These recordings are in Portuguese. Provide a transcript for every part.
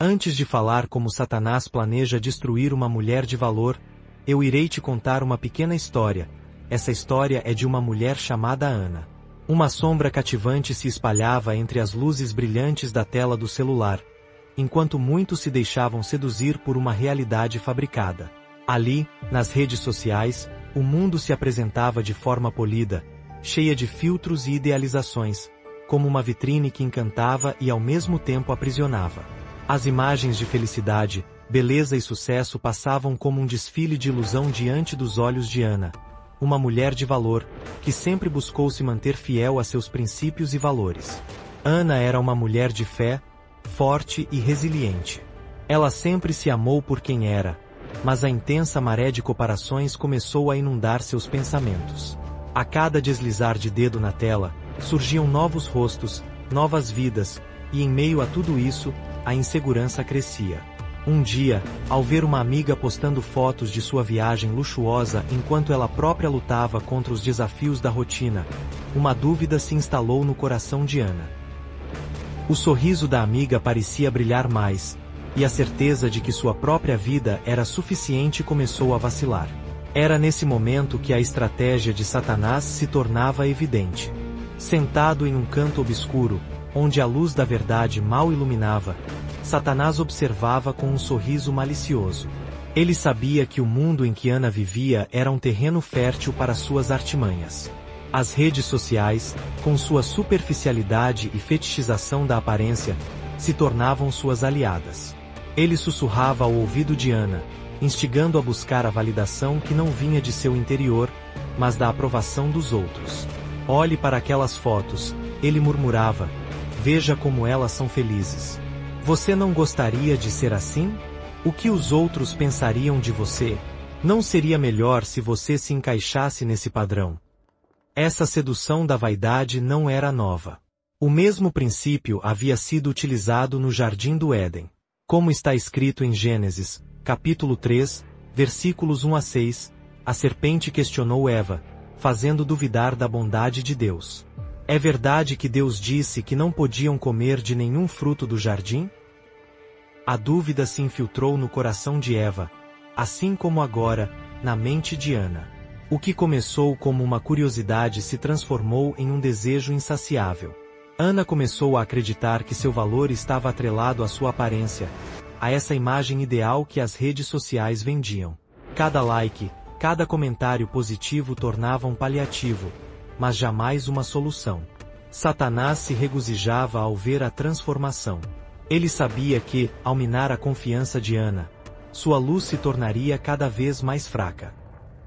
Antes de falar como Satanás planeja destruir uma mulher de valor, eu irei te contar uma pequena história. Essa história é de uma mulher chamada Ana. Uma sombra cativante se espalhava entre as luzes brilhantes da tela do celular, enquanto muitos se deixavam seduzir por uma realidade fabricada. Ali, nas redes sociais, o mundo se apresentava de forma polida, cheia de filtros e idealizações, como uma vitrine que encantava e ao mesmo tempo aprisionava. As imagens de felicidade, beleza e sucesso passavam como um desfile de ilusão diante dos olhos de Ana, uma mulher de valor, que sempre buscou se manter fiel a seus princípios e valores. Ana era uma mulher de fé, forte e resiliente. Ela sempre se amou por quem era, mas a intensa maré de comparações começou a inundar seus pensamentos. A cada deslizar de dedo na tela, surgiam novos rostos, novas vidas, e em meio a tudo isso, a insegurança crescia. Um dia, ao ver uma amiga postando fotos de sua viagem luxuosa enquanto ela própria lutava contra os desafios da rotina, uma dúvida se instalou no coração de Ana. O sorriso da amiga parecia brilhar mais, e a certeza de que sua própria vida era suficiente começou a vacilar. Era nesse momento que a estratégia de Satanás se tornava evidente. Sentado em um canto obscuro, onde a luz da verdade mal iluminava, Satanás observava com um sorriso malicioso. Ele sabia que o mundo em que Ana vivia era um terreno fértil para suas artimanhas. As redes sociais, com sua superficialidade e fetichização da aparência, se tornavam suas aliadas. Ele sussurrava ao ouvido de Ana, instigando a buscar a validação que não vinha de seu interior, mas da aprovação dos outros. Olhe para aquelas fotos, ele murmurava. Veja como elas são felizes. Você não gostaria de ser assim? O que os outros pensariam de você? Não seria melhor se você se encaixasse nesse padrão? Essa sedução da vaidade não era nova. O mesmo princípio havia sido utilizado no Jardim do Éden. Como está escrito em Gênesis, capítulo 3, versículos 1 a 6, a serpente questionou Eva, fazendo duvidar da bondade de Deus. É verdade que Deus disse que não podiam comer de nenhum fruto do jardim? A dúvida se infiltrou no coração de Eva, assim como agora, na mente de Ana. O que começou como uma curiosidade se transformou em um desejo insaciável. Ana começou a acreditar que seu valor estava atrelado à sua aparência, a essa imagem ideal que as redes sociais vendiam. Cada like, cada comentário positivo tornava um paliativo, mas jamais uma solução. Satanás se regozijava ao ver a transformação. Ele sabia que, ao minar a confiança de Ana, sua luz se tornaria cada vez mais fraca.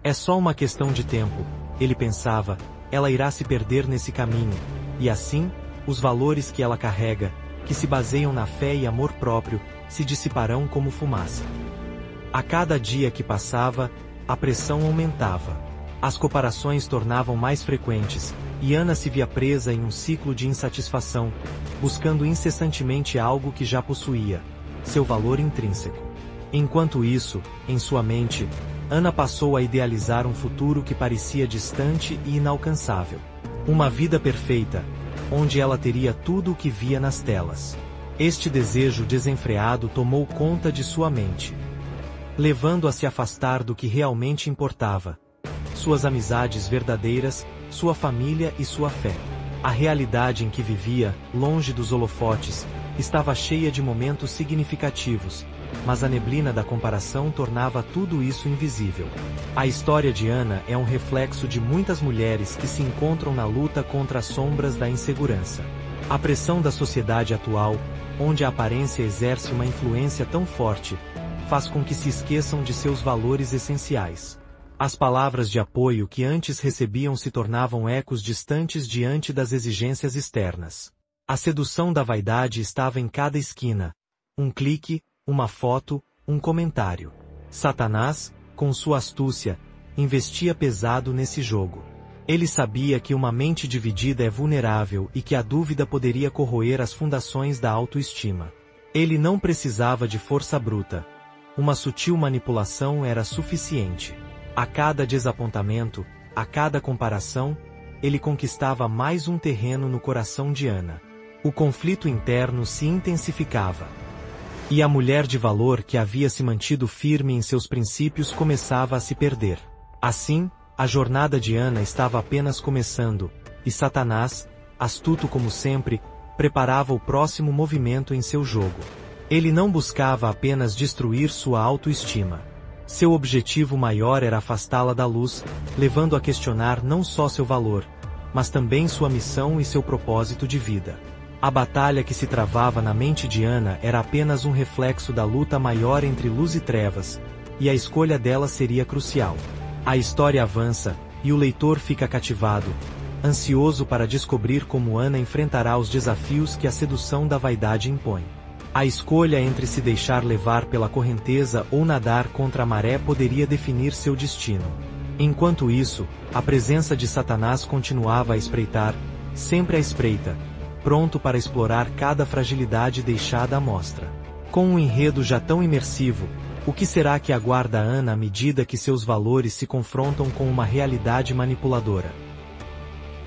É só uma questão de tempo, ele pensava, ela irá se perder nesse caminho, e assim, os valores que ela carrega, que se baseiam na fé e amor próprio, se dissiparão como fumaça. A cada dia que passava, a pressão aumentava. As comparações tornavam mais frequentes, e Ana se via presa em um ciclo de insatisfação, buscando incessantemente algo que já possuía, seu valor intrínseco. Enquanto isso, em sua mente, Ana passou a idealizar um futuro que parecia distante e inalcançável. Uma vida perfeita, onde ela teria tudo o que via nas telas. Este desejo desenfreado tomou conta de sua mente, levando a se afastar do que realmente importava. Suas amizades verdadeiras, sua família e sua fé. A realidade em que vivia, longe dos holofotes, estava cheia de momentos significativos, mas a neblina da comparação tornava tudo isso invisível. A história de Ana é um reflexo de muitas mulheres que se encontram na luta contra as sombras da insegurança. A pressão da sociedade atual, onde a aparência exerce uma influência tão forte, faz com que se esqueçam de seus valores essenciais. As palavras de apoio que antes recebiam se tornavam ecos distantes diante das exigências externas. A sedução da vaidade estava em cada esquina. Um clique, uma foto, um comentário. Satanás, com sua astúcia, investia pesado nesse jogo. Ele sabia que uma mente dividida é vulnerável e que a dúvida poderia corroer as fundações da autoestima. Ele não precisava de força bruta. Uma sutil manipulação era suficiente. A cada desapontamento, a cada comparação, ele conquistava mais um terreno no coração de Ana. O conflito interno se intensificava. E a mulher de valor que havia se mantido firme em seus princípios começava a se perder. Assim, a jornada de Ana estava apenas começando, e Satanás, astuto como sempre, preparava o próximo movimento em seu jogo. Ele não buscava apenas destruir sua autoestima. Seu objetivo maior era afastá-la da luz, levando a questionar não só seu valor, mas também sua missão e seu propósito de vida. A batalha que se travava na mente de Ana era apenas um reflexo da luta maior entre luz e trevas, e a escolha dela seria crucial. A história avança, e o leitor fica cativado, ansioso para descobrir como Ana enfrentará os desafios que a sedução da vaidade impõe. A escolha entre se deixar levar pela correnteza ou nadar contra a maré poderia definir seu destino. Enquanto isso, a presença de Satanás continuava a espreitar, sempre à espreita, pronto para explorar cada fragilidade deixada à mostra. Com um enredo já tão imersivo, o que será que aguarda Ana à medida que seus valores se confrontam com uma realidade manipuladora?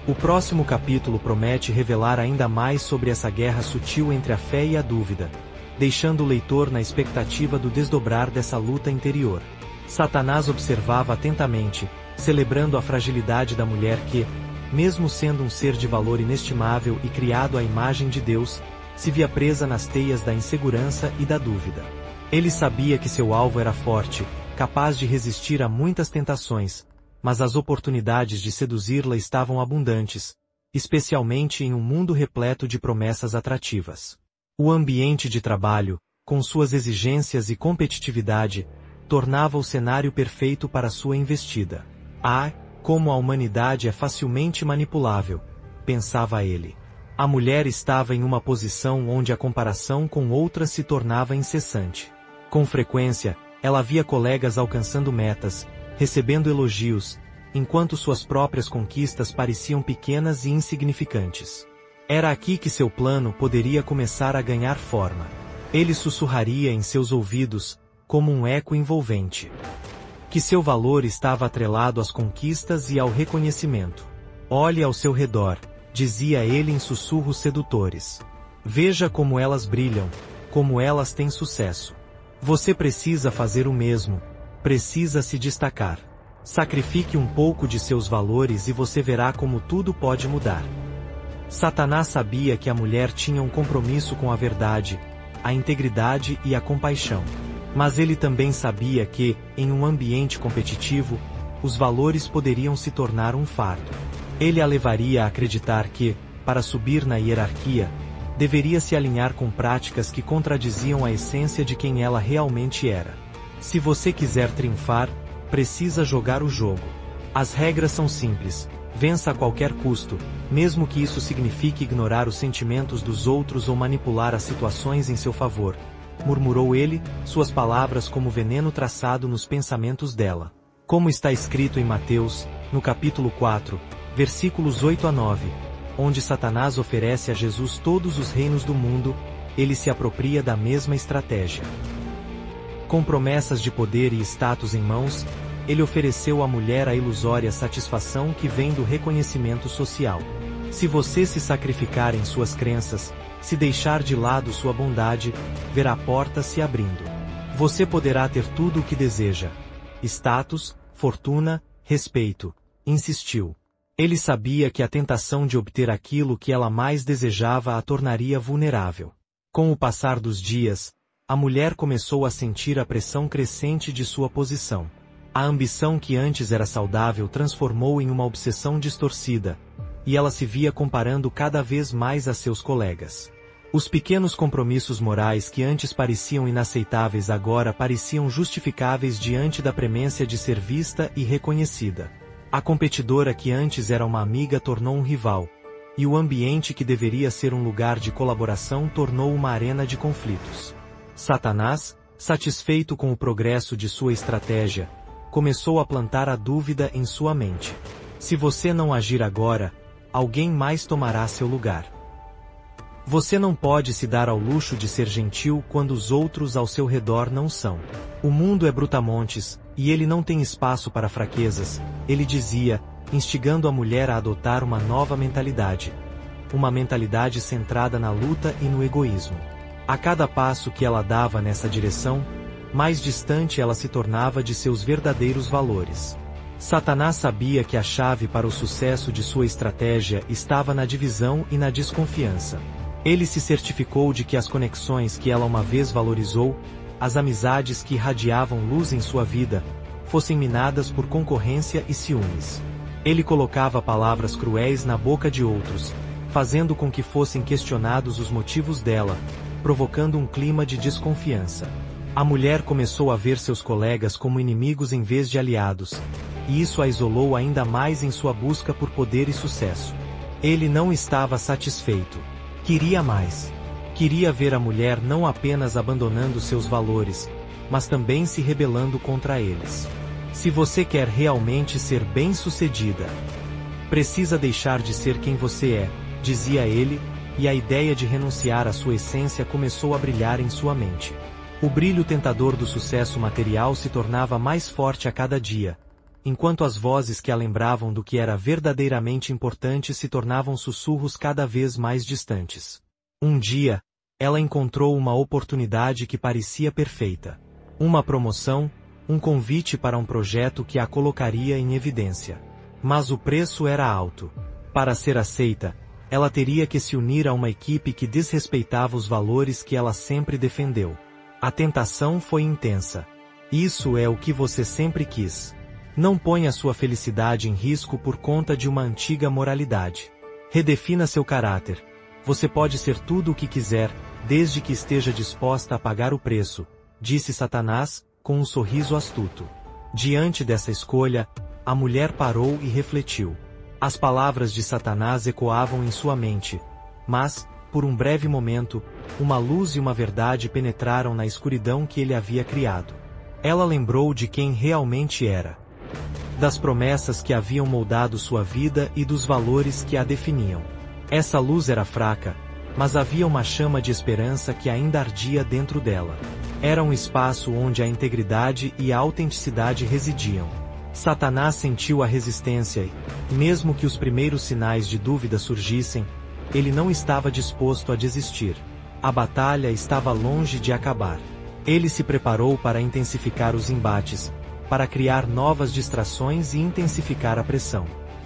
O próximo capítulo promete revelar ainda mais sobre essa guerra sutil entre a fé e a dúvida, deixando o leitor na expectativa do desdobrar dessa luta interior. Satanás observava atentamente, celebrando a fragilidade da mulher que, mesmo sendo um ser de valor inestimável e criado à imagem de Deus, se via presa nas teias da insegurança e da dúvida. Ele sabia que seu alvo era forte, capaz de resistir a muitas tentações, mas as oportunidades de seduzi-la estavam abundantes, especialmente em um mundo repleto de promessas atrativas. O ambiente de trabalho, com suas exigências e competitividade, tornava o cenário perfeito para sua investida. Ah, como a humanidade é facilmente manipulável, pensava ele. A mulher estava em uma posição onde a comparação com outras se tornava incessante. Com frequência, ela via colegas alcançando metas, recebendo elogios, enquanto suas próprias conquistas pareciam pequenas e insignificantes. Era aqui que seu plano poderia começar a ganhar forma. Ele sussurraria em seus ouvidos, como um eco envolvente, que seu valor estava atrelado às conquistas e ao reconhecimento. Olhe ao seu redor, dizia ele em sussurros sedutores. Veja como elas brilham, como elas têm sucesso. Você precisa fazer o mesmo, precisa se destacar. Sacrifique um pouco de seus valores e você verá como tudo pode mudar. Satanás sabia que a mulher tinha um compromisso com a verdade, a integridade e a compaixão. Mas ele também sabia que, em um ambiente competitivo, os valores poderiam se tornar um fardo. Ele a levaria a acreditar que, para subir na hierarquia, deveria se alinhar com práticas que contradiziam a essência de quem ela realmente era. Se você quiser triunfar, precisa jogar o jogo. As regras são simples. Vença a qualquer custo, mesmo que isso signifique ignorar os sentimentos dos outros ou manipular as situações em seu favor, murmurou ele, suas palavras como veneno traçado nos pensamentos dela. Como está escrito em Mateus, no capítulo 4, versículos 8 a 9, onde Satanás oferece a Jesus todos os reinos do mundo, ele se apropria da mesma estratégia. Com promessas de poder e status em mãos, ele ofereceu à mulher a ilusória satisfação que vem do reconhecimento social. Se você se sacrificar em suas crenças, se deixar de lado sua bondade, verá portas se abrindo. Você poderá ter tudo o que deseja. Status, fortuna, respeito, insistiu. Ele sabia que a tentação de obter aquilo que ela mais desejava a tornaria vulnerável. Com o passar dos dias, a mulher começou a sentir a pressão crescente de sua posição. A ambição que antes era saudável transformou em uma obsessão distorcida, e ela se via comparando cada vez mais a seus colegas. Os pequenos compromissos morais que antes pareciam inaceitáveis agora pareciam justificáveis diante da premência de ser vista e reconhecida. A competidora que antes era uma amiga tornou um rival, e o ambiente que deveria ser um lugar de colaboração tornou uma arena de conflitos. Satanás, satisfeito com o progresso de sua estratégia, começou a plantar a dúvida em sua mente. Se você não agir agora, alguém mais tomará seu lugar. Você não pode se dar ao luxo de ser gentil quando os outros ao seu redor não são. O mundo é brutamontes, e ele não tem espaço para fraquezas, ele dizia, instigando a mulher a adotar uma nova mentalidade. Uma mentalidade centrada na luta e no egoísmo. A cada passo que ela dava nessa direção, mais distante ela se tornava de seus verdadeiros valores. Satanás sabia que a chave para o sucesso de sua estratégia estava na divisão e na desconfiança. Ele se certificou de que as conexões que ela uma vez valorizou, as amizades que irradiavam luz em sua vida, fossem minadas por concorrência e ciúmes. Ele colocava palavras cruéis na boca de outros, fazendo com que fossem questionados os motivos dela, provocando um clima de desconfiança. A mulher começou a ver seus colegas como inimigos em vez de aliados, e isso a isolou ainda mais em sua busca por poder e sucesso. Ele não estava satisfeito. Queria mais. Queria ver a mulher não apenas abandonando seus valores, mas também se rebelando contra eles. Se você quer realmente ser bem-sucedida, precisa deixar de ser quem você é, dizia ele, e a ideia de renunciar à sua essência começou a brilhar em sua mente. O brilho tentador do sucesso material se tornava mais forte a cada dia, enquanto as vozes que a lembravam do que era verdadeiramente importante se tornavam sussurros cada vez mais distantes. Um dia, ela encontrou uma oportunidade que parecia perfeita. Uma promoção, um convite para um projeto que a colocaria em evidência. Mas o preço era alto. Para ser aceita, ela teria que se unir a uma equipe que desrespeitava os valores que ela sempre defendeu. A tentação foi intensa. Isso é o que você sempre quis. Não ponha sua felicidade em risco por conta de uma antiga moralidade. Redefina seu caráter. Você pode ser tudo o que quiser, desde que esteja disposta a pagar o preço, disse Satanás, com um sorriso astuto. Diante dessa escolha, a mulher parou e refletiu. As palavras de Satanás ecoavam em sua mente, mas, por um breve momento, uma luz e uma verdade penetraram na escuridão que ele havia criado. Ela lembrou de quem realmente era. Das promessas que haviam moldado sua vida e dos valores que a definiam. Essa luz era fraca, mas havia uma chama de esperança que ainda ardia dentro dela. Era um espaço onde a integridade e a autenticidade residiam. Satanás sentiu a resistência e, mesmo que os primeiros sinais de dúvida surgissem, ele não estava disposto a desistir. A batalha estava longe de acabar. Ele se preparou para intensificar os embates, para criar novas distrações e intensificar a pressão.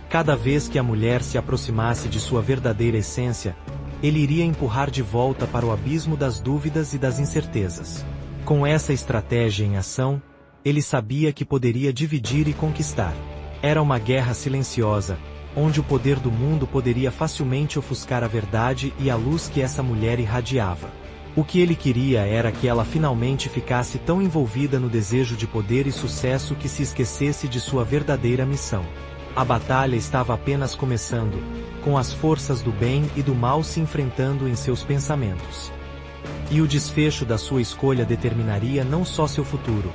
Cada vez que a mulher se aproximasse de sua verdadeira essência, ele iria empurrar de volta para o abismo das dúvidas e das incertezas. Com essa estratégia em ação, ele sabia que poderia dividir e conquistar. Era uma guerra silenciosa, onde o poder do mundo poderia facilmente ofuscar a verdade e a luz que essa mulher irradiava. O que ele queria era que ela finalmente ficasse tão envolvida no desejo de poder e sucesso que se esquecesse de sua verdadeira missão. A batalha estava apenas começando, com as forças do bem e do mal se enfrentando em seus pensamentos. E o desfecho da sua escolha determinaria não só seu futuro,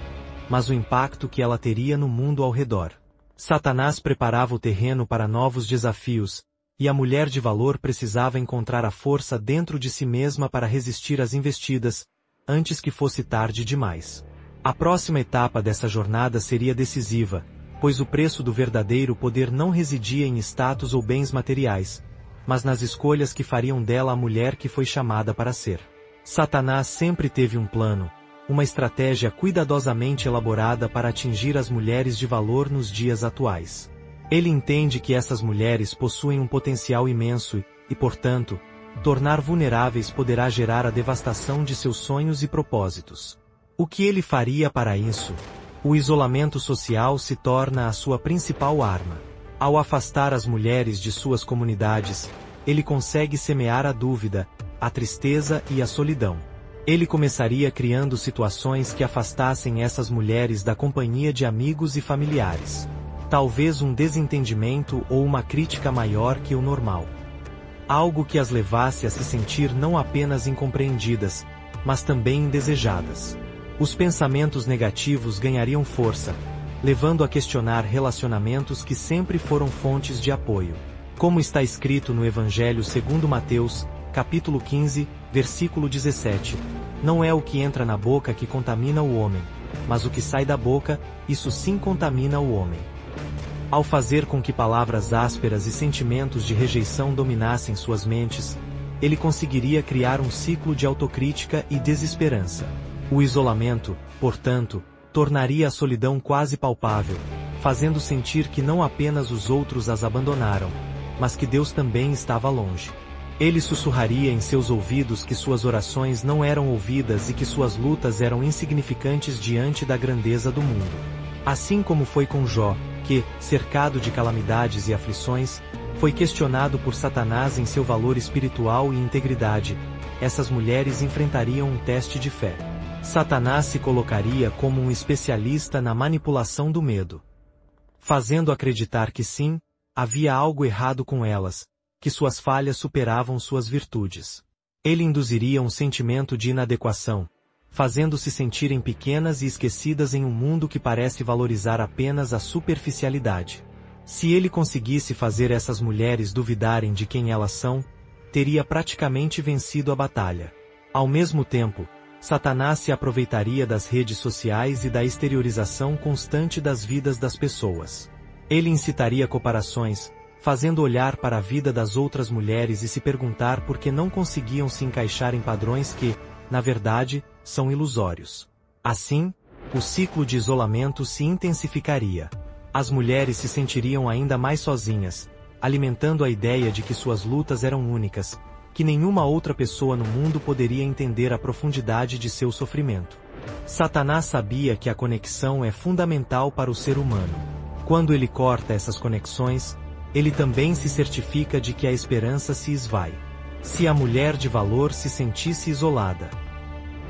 mas o impacto que ela teria no mundo ao redor. Satanás preparava o terreno para novos desafios, e a mulher de valor precisava encontrar a força dentro de si mesma para resistir às investidas, antes que fosse tarde demais. A próxima etapa dessa jornada seria decisiva, pois o preço do verdadeiro poder não residia em status ou bens materiais, mas nas escolhas que fariam dela a mulher que foi chamada para ser. Satanás sempre teve um plano, uma estratégia cuidadosamente elaborada para atingir as mulheres de valor nos dias atuais. Ele entende que essas mulheres possuem um potencial imenso e, portanto, tornar vulneráveis poderá gerar a devastação de seus sonhos e propósitos. O que ele faria para isso? O isolamento social se torna a sua principal arma. Ao afastar as mulheres de suas comunidades, ele consegue semear a dúvida, a tristeza e a solidão. Ele começaria criando situações que afastassem essas mulheres da companhia de amigos e familiares. Talvez um desentendimento ou uma crítica maior que o normal. Algo que as levasse a se sentir não apenas incompreendidas, mas também indesejadas. Os pensamentos negativos ganhariam força, levando a questionar relacionamentos que sempre foram fontes de apoio. Como está escrito no Evangelho segundo Mateus, capítulo 15, versículo 17, não é o que entra na boca que contamina o homem, mas o que sai da boca, isso sim contamina o homem. Ao fazer com que palavras ásperas e sentimentos de rejeição dominassem suas mentes, ele conseguiria criar um ciclo de autocrítica e desesperança. O isolamento, portanto, tornaria a solidão quase palpável, fazendo sentir que não apenas os outros as abandonaram, mas que Deus também estava longe. Ele sussurraria em seus ouvidos que suas orações não eram ouvidas e que suas lutas eram insignificantes diante da grandeza do mundo. Assim como foi com Jó, que, cercado de calamidades e aflições, foi questionado por Satanás em seu valor espiritual e integridade, essas mulheres enfrentariam um teste de fé. Satanás se colocaria como um especialista na manipulação do medo, fazendo acreditar que sim, havia algo errado com elas, que suas falhas superavam suas virtudes. Ele induziria um sentimento de inadequação, fazendo-se sentirem pequenas e esquecidas em um mundo que parece valorizar apenas a superficialidade. Se ele conseguisse fazer essas mulheres duvidarem de quem elas são, teria praticamente vencido a batalha. Ao mesmo tempo, Satanás se aproveitaria das redes sociais e da exteriorização constante das vidas das pessoas. Ele incitaria comparações, fazendo olhar para a vida das outras mulheres e se perguntar por que não conseguiam se encaixar em padrões que, na verdade, são ilusórios. Assim, o ciclo de isolamento se intensificaria. As mulheres se sentiriam ainda mais sozinhas, alimentando a ideia de que suas lutas eram únicas, que nenhuma outra pessoa no mundo poderia entender a profundidade de seu sofrimento. Satanás sabia que a conexão é fundamental para o ser humano. Quando ele corta essas conexões, ele também se certifica de que a esperança se esvai. Se a mulher de valor se sentisse isolada,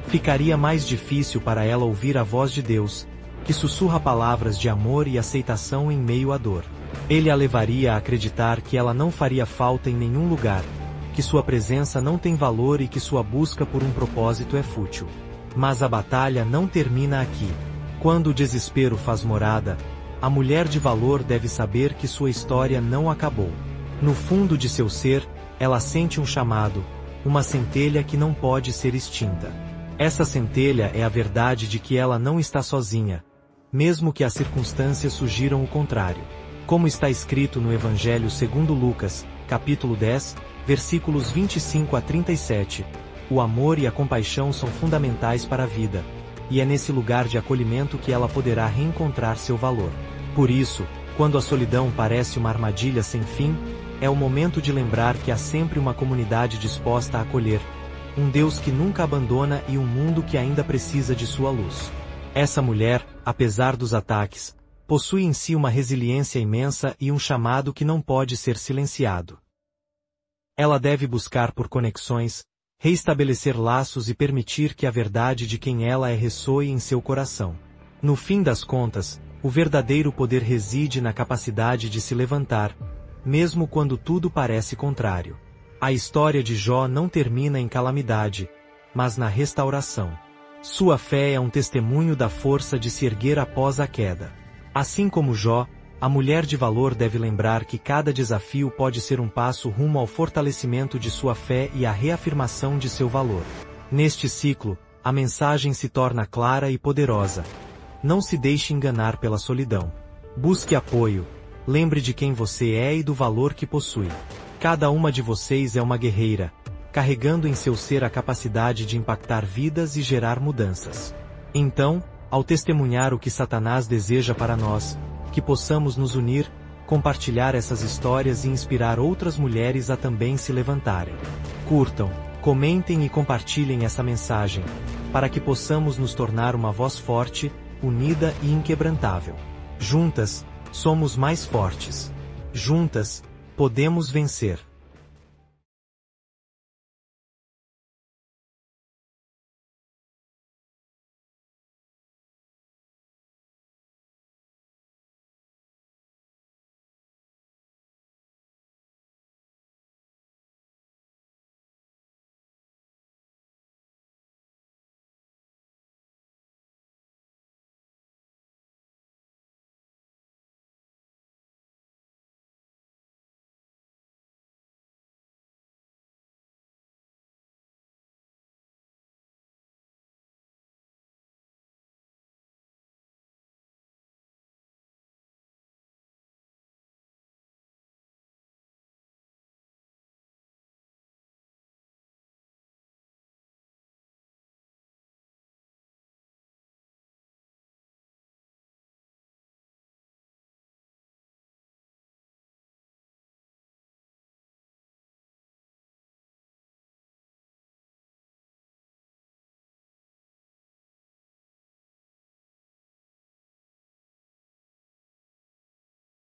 ficaria mais difícil para ela ouvir a voz de Deus, que sussurra palavras de amor e aceitação em meio à dor. Ele a levaria a acreditar que ela não faria falta em nenhum lugar, que sua presença não tem valor e que sua busca por um propósito é fútil. Mas a batalha não termina aqui. Quando o desespero faz morada, a mulher de valor deve saber que sua história não acabou. No fundo de seu ser, ela sente um chamado, uma centelha que não pode ser extinta. Essa centelha é a verdade de que ela não está sozinha, mesmo que as circunstâncias sugiram o contrário. Como está escrito no Evangelho segundo Lucas, capítulo 10, versículos 25 a 37, o amor e a compaixão são fundamentais para a vida, e é nesse lugar de acolhimento que ela poderá reencontrar seu valor. Por isso, quando a solidão parece uma armadilha sem fim, é o momento de lembrar que há sempre uma comunidade disposta a acolher, um Deus que nunca abandona e um mundo que ainda precisa de sua luz. Essa mulher, apesar dos ataques, possui em si uma resiliência imensa e um chamado que não pode ser silenciado. Ela deve buscar por conexões, reestabelecer laços e permitir que a verdade de quem ela é ressoe em seu coração. No fim das contas, o verdadeiro poder reside na capacidade de se levantar, mesmo quando tudo parece contrário. A história de Jó não termina em calamidade, mas na restauração. Sua fé é um testemunho da força de se erguer após a queda. Assim como Jó, a mulher de valor deve lembrar que cada desafio pode ser um passo rumo ao fortalecimento de sua fé e à reafirmação de seu valor. Neste ciclo, a mensagem se torna clara e poderosa. Não se deixe enganar pela solidão. Busque apoio. Lembre de quem você é e do valor que possui. Cada uma de vocês é uma guerreira, carregando em seu ser a capacidade de impactar vidas e gerar mudanças. Então, ao testemunhar o que Satanás deseja para nós, que possamos nos unir, compartilhar essas histórias e inspirar outras mulheres a também se levantarem. Curtam, comentem e compartilhem essa mensagem, para que possamos nos tornar uma voz forte, unida e inquebrantável. Juntas, somos mais fortes. Juntas, podemos vencer.